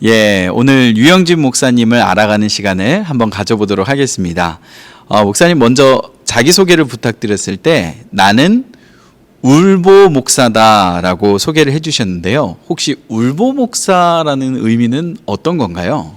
예, 오늘 유영진 목사님을 알아가는 시간을 한번 가져보도록 하겠습니다. 목사님 먼저 자기소개를 부탁드렸을 때 나는 울보 목사다라고 소개를 해주셨는데요. 혹시 울보 목사라는 의미는 어떤 건가요?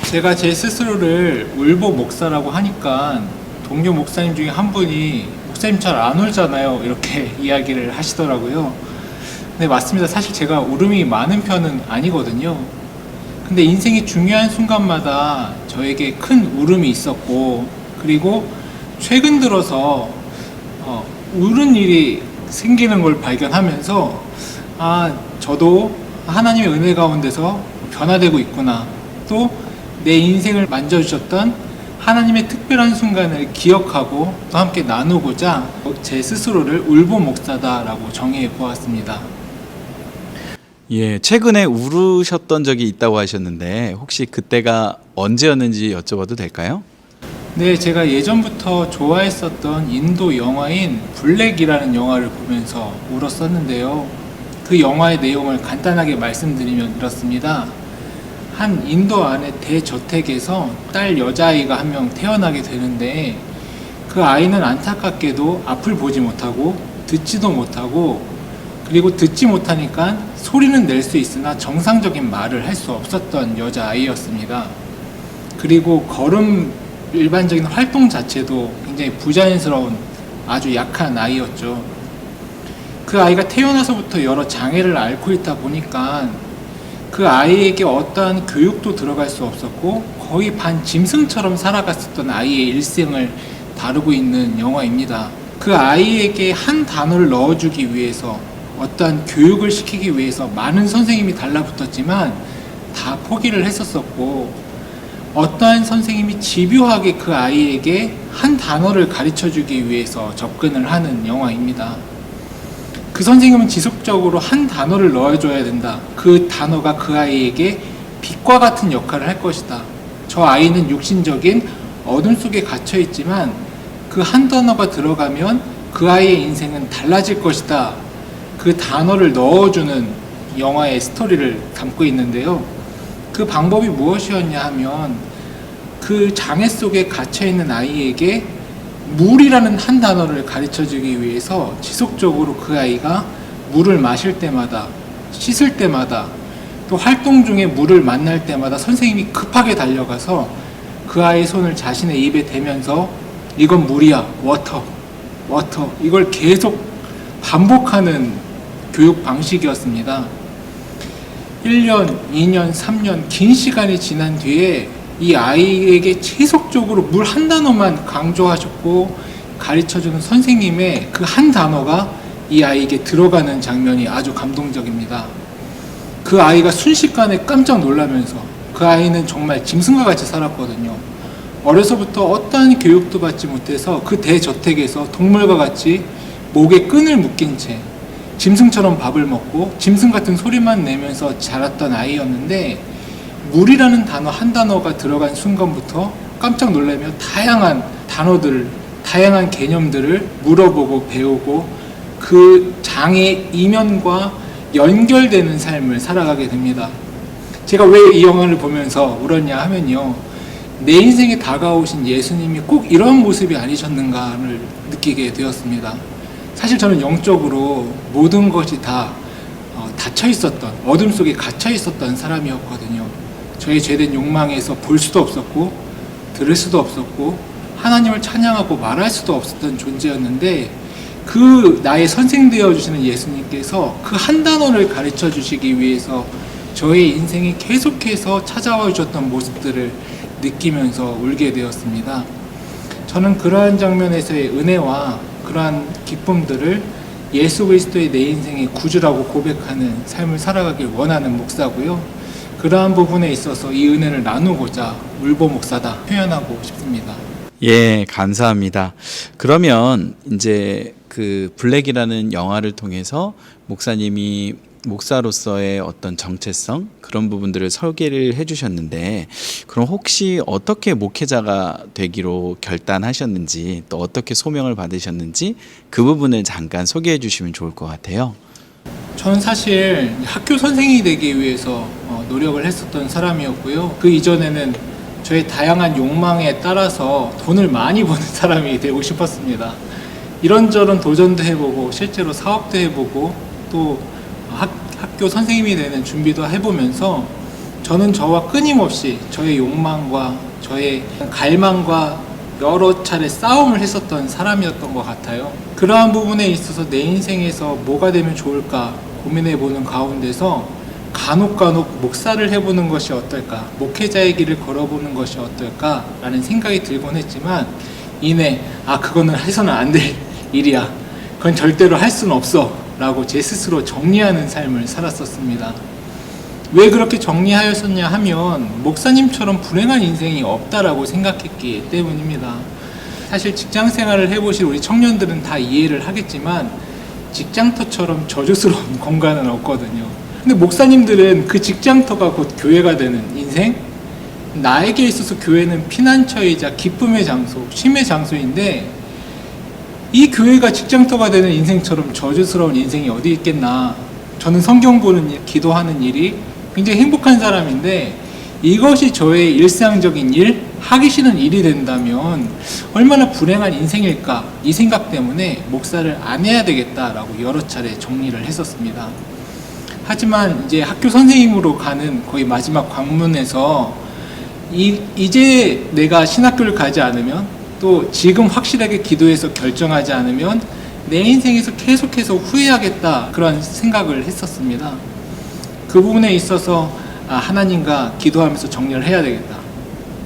제가 제 스스로를 울보 목사라고 하니까 동료 목사님 중에 한 분이 목사님 잘 안 울잖아요, 이렇게 이야기를 하시더라고요. 네, 맞습니다. 사실 제가 울음이 많은 편은 아니거든요. 근데 인생의 중요한 순간마다 저에게 큰 울음이 있었고, 그리고 최근 들어서 울은 일이 생기는 걸 발견하면서 저도 하나님의 은혜 가운데서 변화되고 있구나, 또 내 인생을 만져주셨던 하나님의 특별한 순간을 기억하고 또 함께 나누고자 제 스스로를 울보 목사다라고 정의해 보았습니다. 예, 최근에 울으셨던 적이 있다고 하셨는데 혹시 그때가 언제였는지 여쭤봐도 될까요? 네, 제가 예전부터 좋아했었던 인도 영화인 블랙이라는 영화를 보면서 울었었는데요. 그 영화의 내용을 간단하게 말씀드리면 이렇습니다. 한 인도 안의 대저택에서 딸 여자아이가 한 명 태어나게 되는데, 그 아이는 안타깝게도 앞을 보지 못하고 듣지도 못하고, 그리고 듣지 못하니까 소리는 낼 수 있으나 정상적인 말을 할 수 없었던 여자아이였습니다. 그리고 일반적인 활동 자체도 굉장히 부자연스러운 아주 약한 아이였죠. 그 아이가 태어나서부터 여러 장애를 앓고 있다 보니까 그 아이에게 어떠한 교육도 들어갈 수 없었고 거의 반 짐승처럼 살아갔었던 아이의 일생을 다루고 있는 영화입니다. 그 아이에게 한 단어를 넣어주기 위해서, 어떠한 교육을 시키기 위해서 많은 선생님이 달라붙었지만 다 포기를 했었었고, 어떠한 선생님이 집요하게 그 아이에게 한 단어를 가르쳐주기 위해서 접근을 하는 영화입니다. 그 선생님은 지속적으로 한 단어를 넣어줘야 된다. 그 단어가 그 아이에게 빛과 같은 역할을 할 것이다. 저 아이는 육신적인 어둠 속에 갇혀 있지만 그 한 단어가 들어가면 그 아이의 인생은 달라질 것이다. 그 단어를 넣어주는 영화의 스토리를 담고 있는데요. 그 방법이 무엇이었냐 하면, 그 장애 속에 갇혀있는 아이에게 물이라는 한 단어를 가르쳐주기 위해서 지속적으로 그 아이가 물을 마실 때마다, 씻을 때마다, 또 활동 중에 물을 만날 때마다 선생님이 급하게 달려가서 그 아이의 손을 자신의 입에 대면서 이건 물이야, 워터, 이걸 계속 반복하는 교육 방식이었습니다. 1년, 2년, 3년 긴 시간이 지난 뒤에 이 아이에게 계속적으로 물 한 단어만 강조하셨고 가르쳐주는 선생님의 그 한 단어가 이 아이에게 들어가는 장면이 아주 감동적입니다. 그 아이가 순식간에 깜짝 놀라면서, 그 아이는 정말 짐승과 같이 살았거든요. 어려서부터 어떠한 교육도 받지 못해서 그 대저택에서 동물과 같이 목에 끈을 묶인 채 짐승처럼 밥을 먹고 짐승 같은 소리만 내면서 자랐던 아이였는데, 물이라는 단어 한 단어가 들어간 순간부터 깜짝 놀라며 다양한 단어들, 다양한 개념들을 물어보고 배우고 그 장애 이면과 연결되는 삶을 살아가게 됩니다. 제가 왜 이 영화를 보면서 울었냐 하면요, 내 인생에 다가오신 예수님이 꼭 이런 모습이 아니셨는가를 느끼게 되었습니다. 사실 저는 영적으로 모든 것이 다 닫혀 있었던, 어둠 속에 갇혀 있었던 사람이었거든요. 저의 죄된 욕망에서 볼 수도 없었고 들을 수도 없었고 하나님을 찬양하고 말할 수도 없었던 존재였는데, 그 나의 선생 되어주시는 예수님께서 그 한 단어를 가르쳐 주시기 위해서 저의 인생에 계속해서 찾아와 주셨던 모습들을 느끼면서 울게 되었습니다. 저는 그러한 장면에서의 은혜와 그러한 기쁨들을 예수 그리스도의 내 인생의 구주라고 고백하는 삶을 살아가길 원하는 목사고요. 그러한 부분에 있어서 이 은혜를 나누고자 울보 목사다 표현하고 싶습니다. 예, 감사합니다. 그러면 이제 그 블랙이라는 영화를 통해서 목사님이 목사로서의 어떤 정체성, 그런 부분들을 설계를 해주셨는데, 그럼 혹시 어떻게 목회자가 되기로 결단하셨는지, 또 어떻게 소명을 받으셨는지 그 부분을 잠깐 소개해 주시면 좋을 것 같아요. 저는 사실 학교 선생님이 되기 위해서 노력을 했었던 사람이었고요. 그 이전에는 저의 다양한 욕망에 따라서 돈을 많이 버는 사람이 되고 싶었습니다. 이런저런 도전도 해보고 실제로 사업도 해보고 또 학교 선생님이 되는 준비도 해보면서 저는 저와 끊임없이 저의 욕망과 저의 갈망과 여러 차례 싸움을 했었던 사람이었던 것 같아요. 그러한 부분에 있어서 내 인생에서 뭐가 되면 좋을까 고민해보는 가운데서 간혹 목사를 해보는 것이 어떨까, 목회자의 길을 걸어보는 것이 어떨까 라는 생각이 들곤 했지만 이내 그거는 해서는 안 될 일이야, 그건 절대로 할 수는 없어 라고 제 스스로 정리하는 삶을 살았었습니다. 왜 그렇게 정리하였었냐 하면 목사님처럼 불행한 인생이 없다라고 생각했기 때문입니다. 사실 직장 생활을 해보실 우리 청년들은 다 이해를 하겠지만 직장터처럼 저주스러운 공간은 없거든요. 근데 목사님들은 그 직장터가 곧 교회가 되는 인생, 나에게 있어서 교회는 피난처이자 기쁨의 장소, 쉼의 장소인데 이 교회가 직장터가 되는 인생처럼 저주스러운 인생이 어디 있겠나. 저는 성경 보는 일, 기도하는 일이 굉장히 행복한 사람인데 이것이 저의 일상적인 일, 하기 싫은 일이 된다면 얼마나 불행한 인생일까, 이 생각 때문에 목사를 안 해야 되겠다라고 여러 차례 정리를 했었습니다. 하지만 이제 학교 선생님으로 가는 거의 마지막 관문에서 이제 내가 신학교를 가지 않으면, 또 지금 확실하게 기도해서 결정하지 않으면 내 인생에서 계속해서 후회하겠다, 그런 생각을 했었습니다. 그 부분에 있어서 하나님과 기도하면서 정리를 해야 되겠다.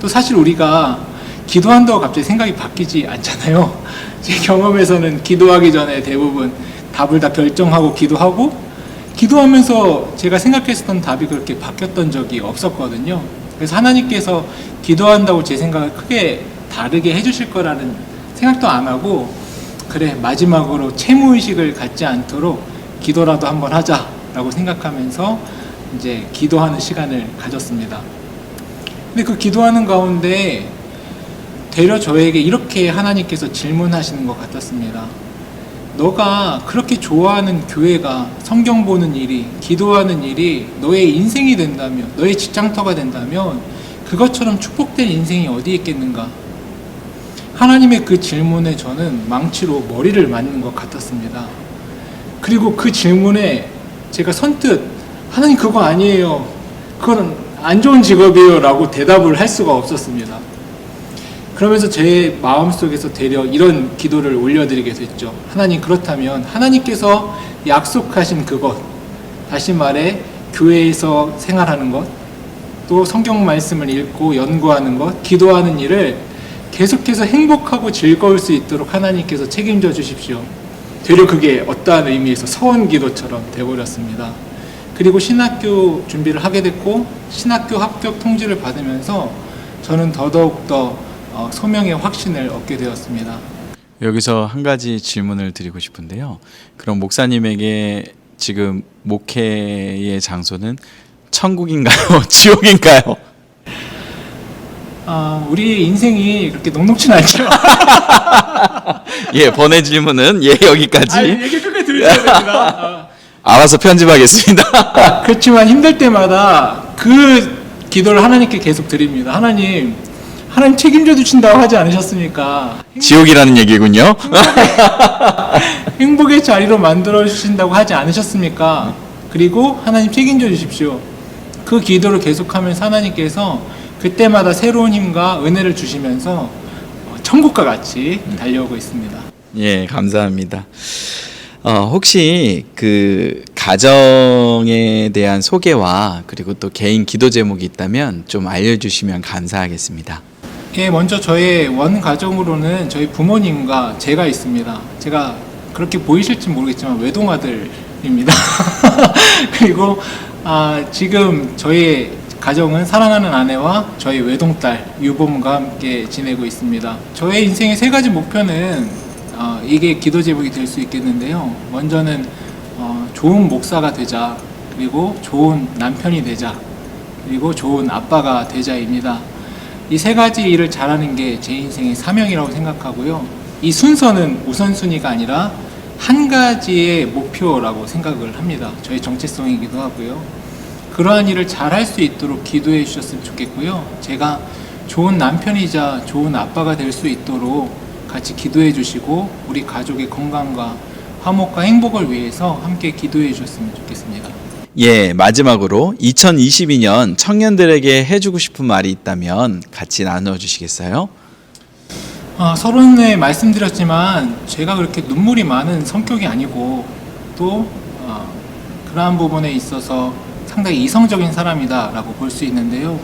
또 사실 우리가 기도한다고 갑자기 생각이 바뀌지 않잖아요. 제 경험에서는 기도하기 전에 대부분 답을 다 결정하고 기도하면서 제가 생각했었던 답이 그렇게 바뀌었던 적이 없었거든요. 그래서 하나님께서 기도한다고 제 생각을 크게 다르게 해주실 거라는 생각도 안 하고, 그래 마지막으로 채무의식을 갖지 않도록 기도라도 한번 하자라고 생각하면서 이제 기도하는 시간을 가졌습니다. 근데 그 기도하는 가운데 되려 저에게 이렇게 하나님께서 질문하시는 것 같았습니다. 너가 그렇게 좋아하는 교회가, 성경 보는 일이, 기도하는 일이 너의 인생이 된다면, 너의 직장터가 된다면 그것처럼 축복된 인생이 어디 있겠는가? 하나님의 그 질문에 저는 망치로 머리를 맞는 것 같았습니다. 그리고 그 질문에 제가 선뜻 하나님 그거 아니에요, 그건 안 좋은 직업이에요 라고 대답을 할 수가 없었습니다. 그러면서 제 마음속에서 되려 이런 기도를 올려드리게 됐죠. 하나님, 그렇다면 하나님께서 약속하신 그것, 다시 말해 교회에서 생활하는 것, 또 성경 말씀을 읽고 연구하는 것, 기도하는 일을 계속해서 행복하고 즐거울 수 있도록 하나님께서 책임져 주십시오. 되려 그게 어떠한 의미에서 서원기도처럼 되어버렸습니다. 그리고 신학교 준비를 하게 됐고 신학교 합격 통지를 받으면서 저는 더더욱더 소명의 확신을 얻게 되었습니다. 여기서 한 가지 질문을 드리고 싶은데요. 그럼 목사님에게 지금 목회의 장소는 천국인가요? 지옥인가요? 우리 인생이 그렇게 녹록진 않죠. 예, 번외 질문은 여기까지. 얘기 끝까지 들으셔야 됩니다. 알아서 편집하겠습니다. 그렇지만 힘들 때마다 그 기도를 하나님께 계속 드립니다. 하나님 책임져 주신다고 하지 않으셨습니까? 지옥이라는 얘기군요. 행복의 자리로 만들어 주신다고 하지 않으셨습니까? 그리고 하나님 책임져 주십시오. 그 기도를 계속하면서 하나님께서 그때마다 새로운 힘과 은혜를 주시면서 천국과 같이 달려오고 있습니다. 예, 감사합니다. 혹시 그 가정에 대한 소개와 그리고 또 개인 기도 제목이 있다면 좀 알려주시면 감사하겠습니다. 예, 먼저 저의 원 가정으로는 저희 부모님과 제가 있습니다. 제가 그렇게 보이실지 모르겠지만 외동아들입니다. 그리고 지금 저희 가정은 사랑하는 아내와 저희 외동딸 유봄과 함께 지내고 있습니다. 저의 인생의 세 가지 목표는 이게 기도 제목이 될 수 있겠는데요. 먼저는 좋은 목사가 되자, 그리고 좋은 남편이 되자, 그리고 좋은 아빠가 되자입니다. 이 세 가지 일을 잘하는 게 제 인생의 사명이라고 생각하고요. 이 순서는 우선순위가 아니라 한 가지의 목표라고 생각을 합니다. 저의 정체성이기도 하고요. 그러한 일을 잘 할 수 있도록 기도해 주셨으면 좋겠고요. 제가 좋은 남편이자 좋은 아빠가 될 수 있도록 같이 기도해 주시고 우리 가족의 건강과 화목과 행복을 위해서 함께 기도해 주셨으면 좋겠습니다. 예, 마지막으로 2022년 청년들에게 해주고 싶은 말이 있다면 같이 나눠주시겠어요? 서론에 말씀드렸지만 제가 그렇게 눈물이 많은 성격이 아니고 또 그러한 부분에 있어서 상당히 이성적인 사람이다라고 볼 수 있는데요.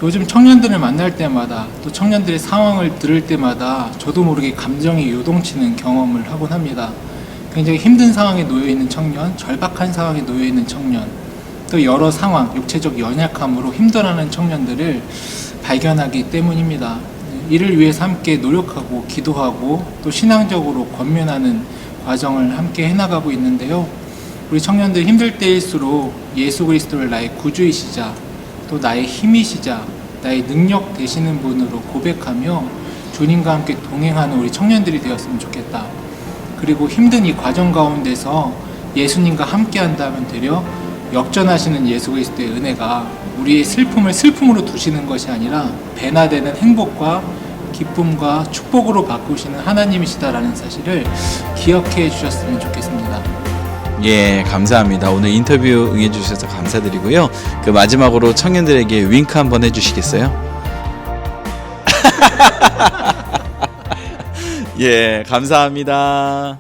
요즘 청년들을 만날 때마다 또 청년들의 상황을 들을 때마다 저도 모르게 감정이 요동치는 경험을 하곤 합니다. 굉장히 힘든 상황에 놓여 있는 청년, 절박한 상황에 놓여 있는 청년, 또 여러 상황, 육체적 연약함으로 힘들어하는 청년들을 발견하기 때문입니다. 이를 위해서 함께 노력하고 기도하고 또 신앙적으로 권면하는 과정을 함께 해나가고 있는데요. 우리 청년들 힘들 때일수록 예수 그리스도를 나의 구주이시자 또 나의 힘이시자 나의 능력 되시는 분으로 고백하며 주님과 함께 동행하는 우리 청년들이 되었으면 좋겠다. 그리고 힘든 이 과정 가운데서 예수님과 함께 한다면 되려 역전하시는 예수 그리스도의 은혜가 우리의 슬픔을 슬픔으로 두시는 것이 아니라 배나되는 행복과 기쁨과 축복으로 바꾸시는 하나님이시다라는 사실을 기억해 주셨으면 좋겠습니다. 예, 감사합니다. 오늘 인터뷰 응해주셔서 감사드리고요. 그 마지막으로 청년들에게 윙크 한번 해주시겠어요? 예, 감사합니다.